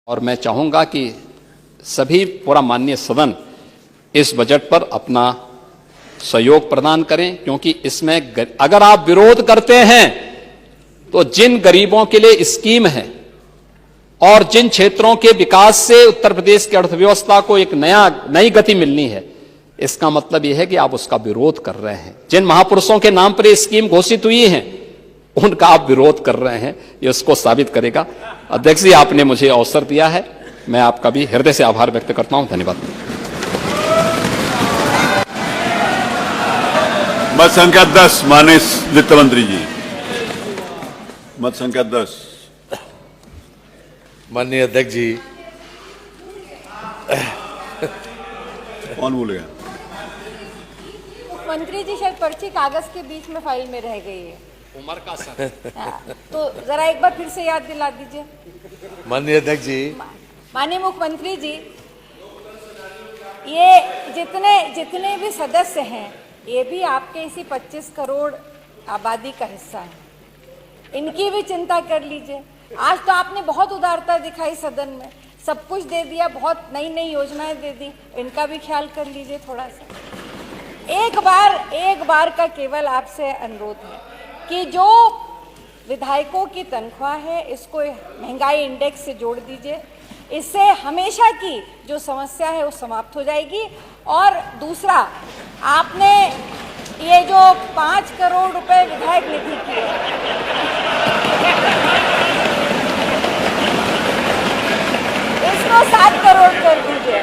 और मैं चाहूंगा कि सभी पूरा माननीय सदन इस बजट पर अपना सहयोग प्रदान करें, क्योंकि इसमें अगर आप विरोध करते हैं तो जिन गरीबों के लिए स्कीम है और जिन क्षेत्रों के विकास से उत्तर प्रदेश की अर्थव्यवस्था को एक नई गति मिलनी है, इसका मतलब यह है कि आप उसका विरोध कर रहे हैं। जिन महापुरुषों के नाम पर यह स्कीम घोषित हुई है उनका आप विरोध कर रहे हैं, ये उसको साबित करेगा। अध्यक्ष जी, आपने मुझे अवसर दिया है, मैं आपका भी हृदय से आभार व्यक्त करता हूं। धन्यवाद। मत संख्या 10 माननीय वित्त मंत्री जी। मत संख्या 10। माननीय अध्यक्ष जी। कौन बोलेगा? मुख्यमंत्री जी, शायद पर्ची कागज के बीच में फाइल में रह गई है। उमर का सर। तो जरा एक बार फिर से याद दिला दीजिए। माननीय अध्यक्ष जी। माननीय मुख्यमंत्री जी, ये जितने भी सदस्य हैं, ये भी आपके इसी 25 करोड़ आबादी का हिस्सा है। इनकी भी चिंता कर लीजिए। आज तो आपने बहुत उदारता दिखाई सदन में, सब कुछ दे दिया, बहुत नई नई योजनाएं दे दी, इनका भी ख्याल कर लीजिए थोड़ा सा। एक बार का केवल आपसे अनुरोध है कि जो विधायकों की तनख्वाह है इसको महंगाई इंडेक्स से जोड़ दीजिए। इससे हमेशा की जो समस्या है वो समाप्त हो जाएगी। और दूसरा, आपने ये जो 5 करोड़ रुपए विधायक निधि की है, इसको 7 करोड़ कर दीजिए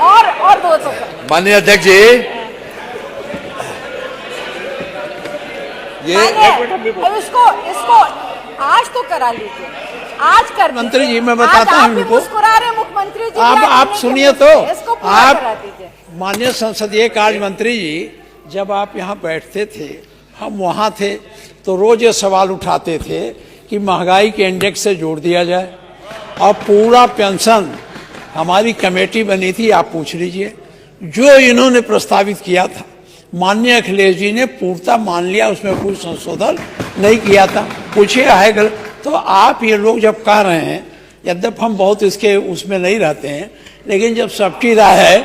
और 200 कर। माननीय अध्यक्ष जी, इसको आज तो करा लीजिए, आज कर। मंत्री जी, मैं बताता हूँ इनको। मुस्कुरा रहे मुख्यमंत्री जी। आप सुनिए तो, इसको पूरा करा दीजिए। माननीय संसदीय कार्य मंत्री जी, जब आप यहाँ बैठते थे, हम वहाँ थे, तो रोज ये सवाल उठाते थे कि महंगाई के इंडेक्स से जोड़ दिया जाए। और पूरा पेंशन, हमारी कमेटी बनी थी, आप पूछ लीजिए, जो इन्होंने प्रस्तावित किया था माननीय अखिलेश जी ने पूर्णतः मान लिया, उसमें कोई संशोधन नहीं किया था। पूछिए है गलत। तो आप ये लोग जब कह रहे हैं, यद्यप हम बहुत इसके उसमें नहीं रहते हैं, लेकिन जब सबकी राय है,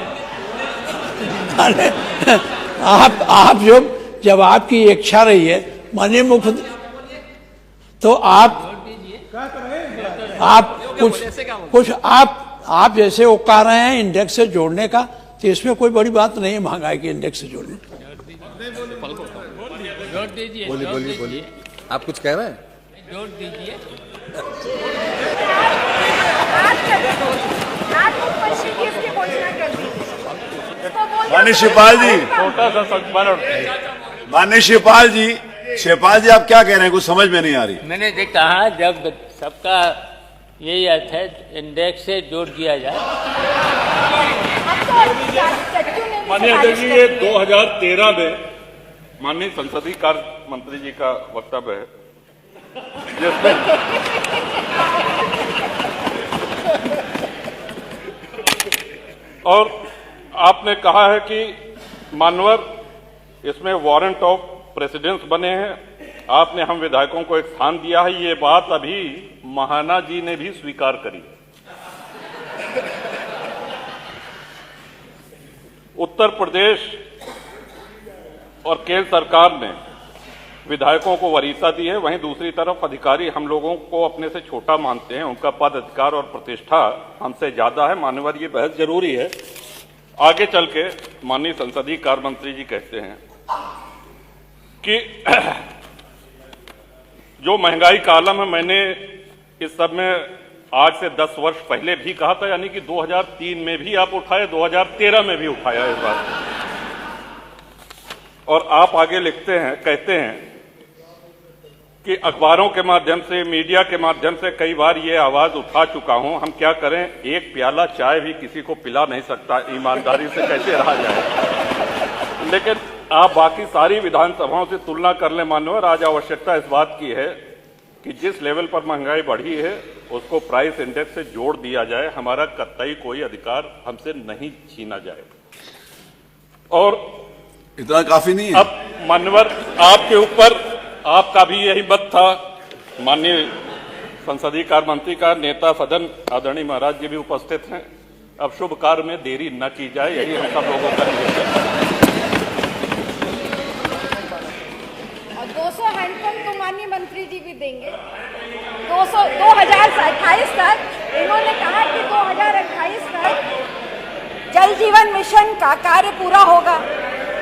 आप जब आपकी इच्छा रही है माननीय मुख्यमंत्री, तो आप कुछ आप जैसे वो कह रहे हैं इंडेक्स से जोड़ने का, तो इसमें कोई बड़ी बात नहीं है महंगाई के इंडेक्स से जोड़ने। बोलिए। आप कुछ कह रहे हैं? जोड़ दीजिए। माननीय शिवपाल जी, माननीय शिवपाल जी, आप क्या कह रहे हैं? कुछ समझ में नहीं आ रही। मैंने कहा जब सबका यही अर्थ है, इंडेक्स से जोड़ दिया जाए। माननीय अध्यक्ष जी, ये 2013 में माननीय संसदीय कार्य मंत्री जी का वक्तव्य है, जिसमें और आपने कहा है कि मानवर इसमें वारंट ऑफ प्रेसिडेंस बने हैं। आपने हम विधायकों को एक स्थान दिया है, ये बात अभी महाना जी ने भी स्वीकार करी। उत्तर प्रदेश और केंद्र सरकार ने विधायकों को वरीयता दी है, वहीं दूसरी तरफ अधिकारी हम लोगों को अपने से छोटा मानते हैं, उनका पद अधिकार और प्रतिष्ठा हमसे ज्यादा है। मान्यवर, ये बहस जरूरी है। आगे चल के माननीय संसदीय कार्य मंत्री जी कहते हैं कि जो महंगाई का आलम है, मैंने इस सब में आज से 10 वर्ष पहले भी कहा था, यानी कि 2003 में भी आप उठाए, 2013 में भी उठाया इस बात। और आप आगे लिखते हैं, कहते हैं कि अखबारों के माध्यम से, मीडिया के माध्यम से कई बार ये आवाज उठा चुका हूं, हम क्या करें, एक प्याला चाय भी किसी को पिला नहीं सकता, ईमानदारी से कैसे रहा जाए। लेकिन आप बाकी सारी विधानसभाओं से तुलना कर लें मान्यवर, आज आवश्यकता इस बात की है कि जिस लेवल पर महंगाई बढ़ी है उसको प्राइस इंडेक्स से जोड़ दिया जाए। हमारा कतई कोई अधिकार हमसे नहीं छीना जाए। और इतना काफी नहीं है। अब मान्यवर, आपके ऊपर आपका भी यही मत था, माननीय संसदीय कार्य मंत्री का नेता सदन आदरणीय महाराज जी भी उपस्थित हैं। अब शुभ कार्य में देरी न की जाए, यही हम सब लोगों का निवेदन है। और 200 हैंडपंप तो माननीय मंत्री जी भी देंगे। 2028 तक इन्होंने कहा कि 2028 तक जल जीवन मिशन का कार्य पूरा होगा,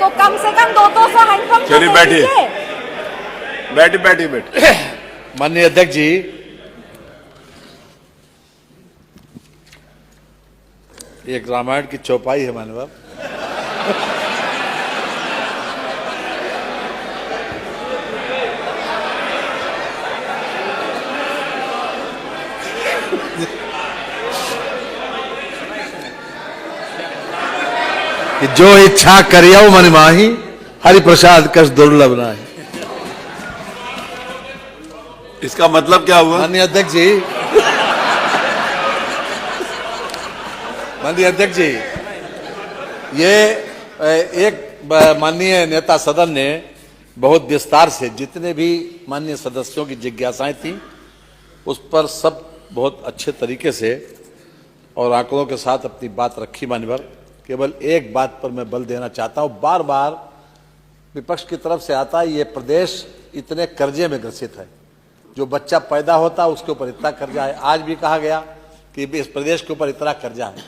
तो कम से कम 200 हैंडपंप। चलिए बैठिए। माननीय अध्यक्ष जी, एक रामायण की चौपाई है माननीय कि जो इच्छा करियो मन माही, हरि प्रसाद कस दुर्लभ नाही। इसका मतलब क्या हुआ? माननीय अध्यक्ष जी, माननीय अध्यक्ष जी, ये एक माननीय नेता सदन ने बहुत विस्तार से जितने भी माननीय सदस्यों की जिज्ञासाएं थी उस पर सब बहुत अच्छे तरीके से और आंकड़ों के साथ अपनी बात रखी। मान्यवर, केवल एक बात पर मैं बल देना चाहता हूं, बार बार विपक्ष की तरफ से आता है ये प्रदेश इतने कर्जे में ग्रसित है, जो बच्चा पैदा होता है उसके ऊपर इतना कर्जा है। आज भी कहा गया कि इस प्रदेश के ऊपर इतना कर्जा है।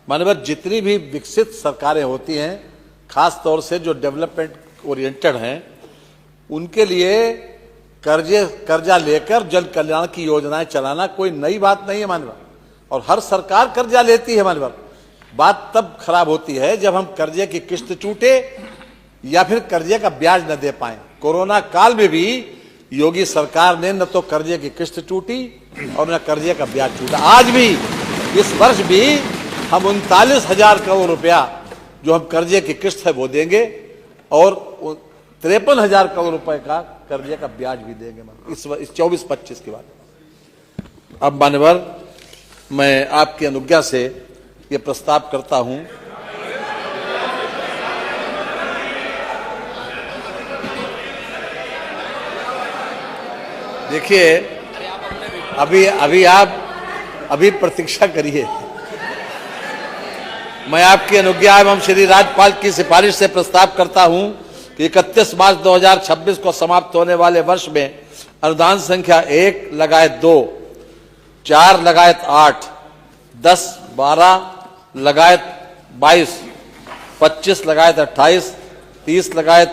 माननीय, जितनी भी विकसित सरकारें होती हैं, खास तौर से जो डेवलपमेंट ओरिएंटेड हैं, उनके लिए कर्जा लेकर जन कल्याण की योजनाएं चलाना कोई नई बात नहीं है माननीय, और हर सरकार कर्जा लेती है माननीय। बात तब खराब होती है जब हम कर्जे की किस्त चूटे या फिर कर्जे का ब्याज न दे पाए। कोरोना काल में भी योगी सरकार ने न तो कर्जे की किस्त टूटी और न कर्जे का ब्याज टूटा। आज भी, इस वर्ष भी हम 39,000 करोड़ रुपया जो हम कर्जे की किस्त है वो देंगे और 53,000 करोड़ रुपए का कर्जे का ब्याज भी देंगे इस 24-25 के बाद। अब मान्यवर, मैं आपकी अनुज्ञा से ये प्रस्ताव करता हूं देखिए, अभी प्रतीक्षा करिए। मैं आपकी अनुज्ञा एवं श्री राज्यपाल की सिफारिश से प्रस्ताव करता हूं कि 31 मार्च 2026 को समाप्त होने वाले वर्ष में अनुदान संख्या 1 लगायत 2, 4 लगायत 8, 10, 12 लगायत 22, 25 लगायत 28, 30 लगायत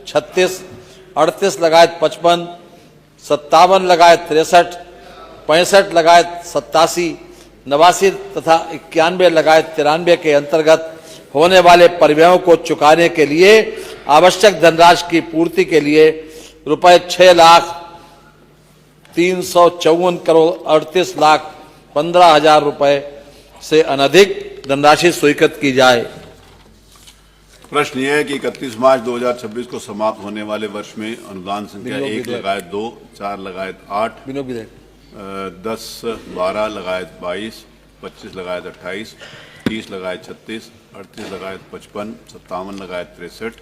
36, 38 लगायत 55, 57 लगायत 63, 65 लगायत 87, 89 तथा 91 लगायत 93 के अंतर्गत होने वाले परिव्ययों को चुकाने के लिए आवश्यक धनराशि की पूर्ति के लिए रुपए 6,354,38,15,000 रुपए से अनधिक धनराशि स्वीकृत की जाए। प्रश्न यह है कि 31 मार्च 2026 को समाप्त होने वाले वर्ष में अनुदान संख्या 1 लगायत 2, 4 लगायत 8, 10, 12 लगायत 22, 25 लगायत 28, 30 लगायत 36, 38 लगायत 55, 57 लगायत 63,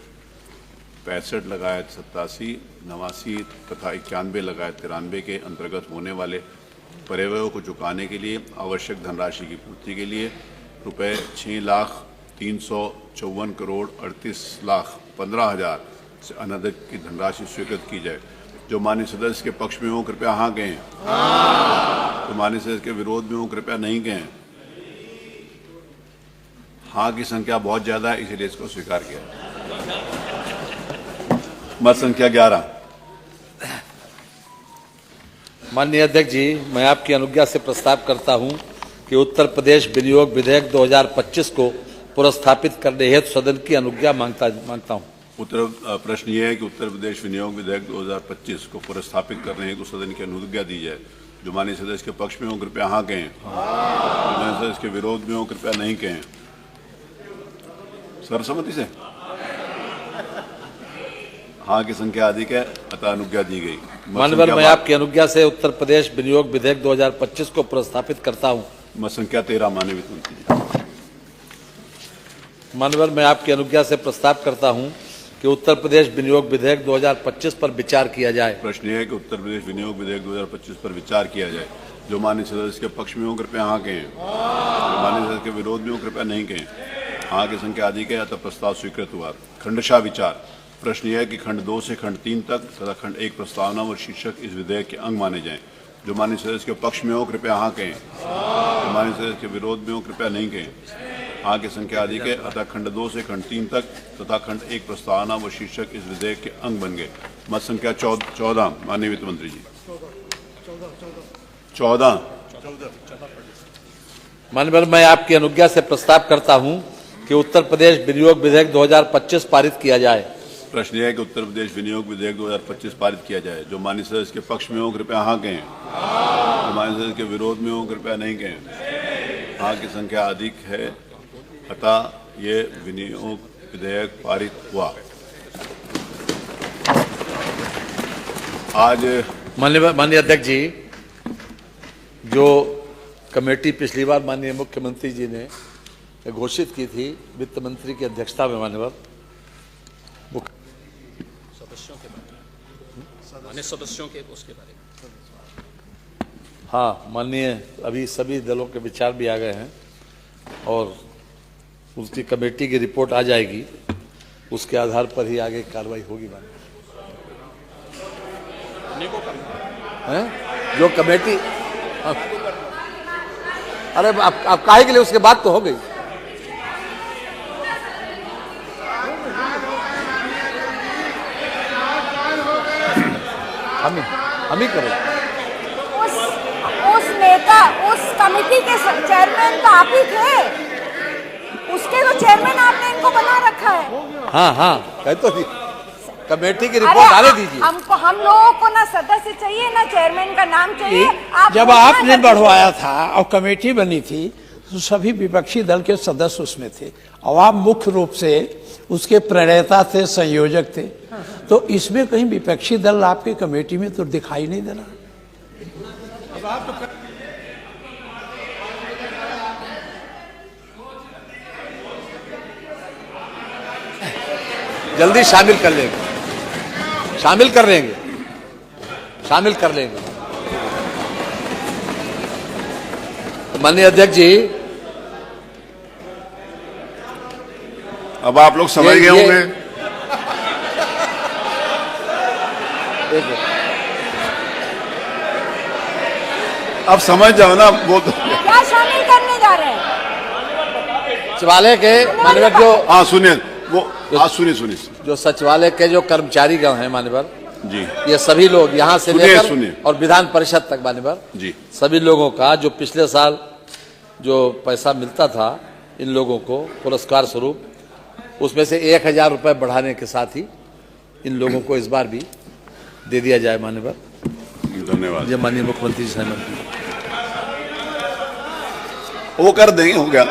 65 लगायत 87, 89 तथा 91 लगायत 93 के अंतर्गत होने वाले परिव्ययों को चुकाने के लिए आवश्यक धनराशि की पूर्ति के लिए रुपए 6,354,38,15,000 से अनधिक की धनराशि स्वीकृत की जाए। जो माननीय सदस्य के पक्ष में हो कृपया हाँ कहें। तो माननीय सदस्य के विरोध में हो कृपया नहीं कहें। हाँ की संख्या बहुत ज्यादा है, इसीलिए इसको स्वीकार किया। मत संख्या 11। माननीय अध्यक्ष जी, मैं आपकी अनुज्ञा से प्रस्ताव करता हूं कि उत्तर प्रदेश विनियोग विधेयक 2025 को पुरस्थापित करने हेतु सदन की अनुज्ञा मांगता हूं। प्रश्न ये है कि उत्तर प्रदेश विनियोग विधेयक 2025 को पुरस्थापित करने हेतु सदन की अनुज्ञा दी जाए। जो माननीय सदस्य के पक्ष में हो कृपया हाँ कहें। जो माननीय सदस्य के विरोध में हो कृपया नहीं कहें। सर्वसम्मति से हाँ की संख्या अधिक है, अतः अनुज्ञा दी गई। माननीय, मैं आपकी अनुज्ञा से उत्तर प्रदेश विनियोग विधेयक 2025 को पुरस्थापित करता हूं। मत संख्या 13। माननीय वित्त मंत्री। माननीय, मैं आपकी अनुज्ञा से प्रस्ताव करता हूं कि उत्तर प्रदेश विनियोग विधेयक 2025 पर विचार किया जाए। प्रश्न यह है कि उत्तर प्रदेश विनियोग विधेयक 2025 पर विचार किया जाए। जो माननीय सदस्य के पक्ष में हो कृपया हाँ कहें, जो माननीय सदस्य के विरोध में हो कृपया नहीं कहें। हाँ की संख्या अधिक है अतः प्रस्ताव स्वीकृत हुआ। खंडशः विचार। प्रश्न यह है कि खंड 2 से खंड 3 तक तथा खंड 1 प्रस्तावना व शीर्षक इस विधेयक के अंग माने जाएं। जो माननीय सदस्य के पक्ष में हो कृपया हाँ कहें, जो माननीय सदस्य के विरोध में हो कृपया नहीं कहें। हाँ की संख्या अधिक है अतः खंड 2 से खंड 3 तक तथा खंड 1 प्रस्तावना व शीर्षक इस विधेयक के अंग बन गए। मत संख्या 14। माननीय वित्त मंत्री जी 14। माननीय मैं आपकी अनुज्ञा से प्रस्ताव करता हूं कि उत्तर प्रदेश विनियोग विधेयक 2025 पारित किया जाए। प्रश्न यह है कि उत्तर प्रदेश विनियोग विधेयक 2025 पारित किया जाए। जो माननीय सदस्य के पक्ष में हो कृपया हाँ कहें, जो माननीय सदस्य के विरोध में हो कृपया नहीं कहें। हाँ की संख्या अधिक है अतः ये विनियोग विधेयक पारित हुआ। आज माननीय अध्यक्ष जी, जो कमेटी पिछली बार माननीय मुख्यमंत्री जी ने घोषित की थी वित्त मंत्री की अध्यक्षता में, माननीय सदस्यों के उसके बारे में हाँ माननीय अभी सभी दलों के विचार भी आ गए हैं और उसकी कमेटी की रिपोर्ट आ जाएगी, उसके आधार पर ही आगे कार्रवाई होगी। माननीय जो कमेटी अरे आप काहे के लिए, उसके बाद तो हो गई। हम ही करें। उस नेता, उस कमेटी के चेयरमैन तो आप ही थे, उसके तो चेयरमैन आपने इनको बना रखा है। हाँ कह तो कमेटी की रिपोर्ट आने दीजिए। हमको, हम लोगों को ना सदस्य चाहिए ना चेयरमैन का नाम चाहिए। जब आपने बढ़वाया था और कमेटी बनी थी तो सभी विपक्षी दल के सदस्य उसमें थे और आप मुख्य रूप से उसके प्रणेता थे, संयोजक थे। तो इसमें कहीं विपक्षी दल आपके कमेटी में तो दिखाई नहीं दे रहा। जल्दी शामिल कर लेंगे, शामिल कर लेंगे, शामिल कर लेंगे। माननीय अध्यक्ष जी, अब आप लोग समझ गए होंगे। अब समझ जाओ ना वो तो। क्या शामिल करने जा रहे हैं? सचिवालय के माननीय जो हाँ सुनिए वो हाँ सुनिए जो सचिवालय के जो कर्मचारीगण हैं माननीय जी, ये सभी लोग यहाँ से सुनिए लेकर और विधान परिषद तक माननीय जी, सभी लोगों का जो पिछले साल जो पैसा मिलता था इन लोगों को पुरस्कार स्वरूप, उसमें से 1000 रुपये बढ़ाने के साथ ही इन लोगों को इस बार भी दे दिया जाए। माननीय धन्यवाद। ये माननीय मुख्यमंत्री जी सहमत हैं। वो कर देंगे, हो गया,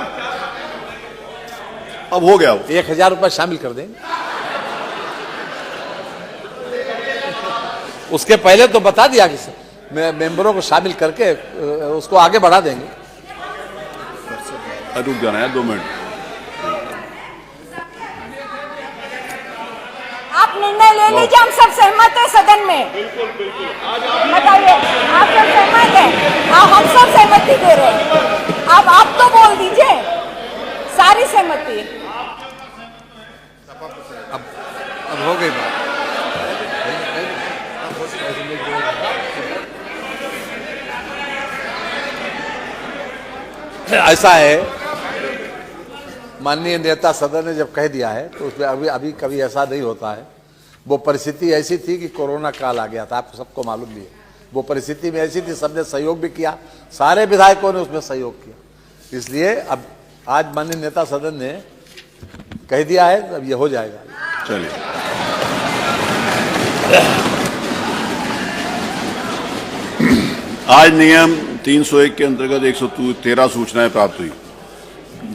अब हो गया। वो 1000 रुपये शामिल कर देंगे। उसके पहले तो बता दिया कि मेंबरों को शामिल करके उसको आगे बढ़ा देंगे। रुक जाना है 2 मिनट। आप निर्णय ले लीजिए, हम सब सहमत हैं सदन में। बताइए, आप सब सहमत हैं? हम सब सहमति दे रहे हैं। अब आप तो बोल दीजिए सारी सहमति। अब हो गई बात। ऐसा है, माननीय नेता सदन ने जब कह दिया है तो उसमें अभी कभी ऐसा नहीं होता है। वो परिस्थिति ऐसी थी कि कोरोना काल आ गया था, आपको सबको मालूम भी है। वो परिस्थिति में ऐसी थी, सबने सहयोग भी किया, सारे विधायकों ने उसमें सहयोग किया। इसलिए अब आज माननीय नेता सदन ने कह दिया है, अब ये हो जाएगा। चलिए, आज नियम 301 के अंतर्गत 113 सूचनाएं प्राप्त हुई।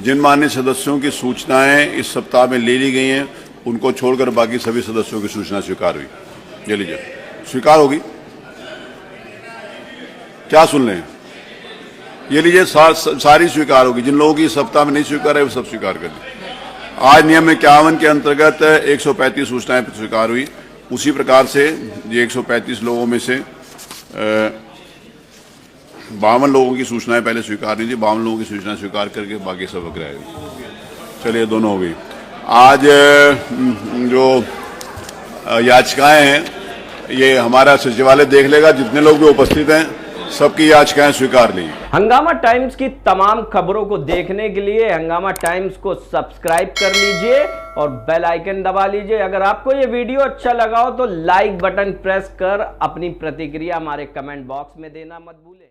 जिन मान्य सदस्यों की सूचनाएं इस सप्ताह में ले ली गई हैं, उनको छोड़कर बाकी सभी सदस्यों की सूचना स्वीकार हुई। ये लीजिए, स्वीकार होगी। क्या सुन लें? ये लीजिए, सारी स्वीकार होगी। जिन लोगों की इस सप्ताह में नहीं स्वीकार है वो सब स्वीकार कर ली। आज नियम 51 के अंतर्गत 135 सूचनाएं स्वीकार हुई। उसी प्रकार से ये 135 लोगों में से 52 लोगों की सूचनाएं पहले स्वीकार हुई थी, 52 लोगों की सूचना स्वीकार करके बाकी सब अग्राह्य हुई। चलिए दोनों हो गई। आज जो याचिकाएं हैं ये हमारा सचिवालय देख लेगा, जितने लोग भी उपस्थित हैं सबकी याचिकाएं स्वीकार ली। हंगामा टाइम्स की तमाम खबरों को देखने के लिए हंगामा टाइम्स को सब्सक्राइब कर लीजिए और बेल आइकन दबा लीजिए। अगर आपको ये वीडियो अच्छा लगा हो तो लाइक बटन प्रेस कर अपनी प्रतिक्रिया हमारे कमेंट बॉक्स में देना मत भूलें।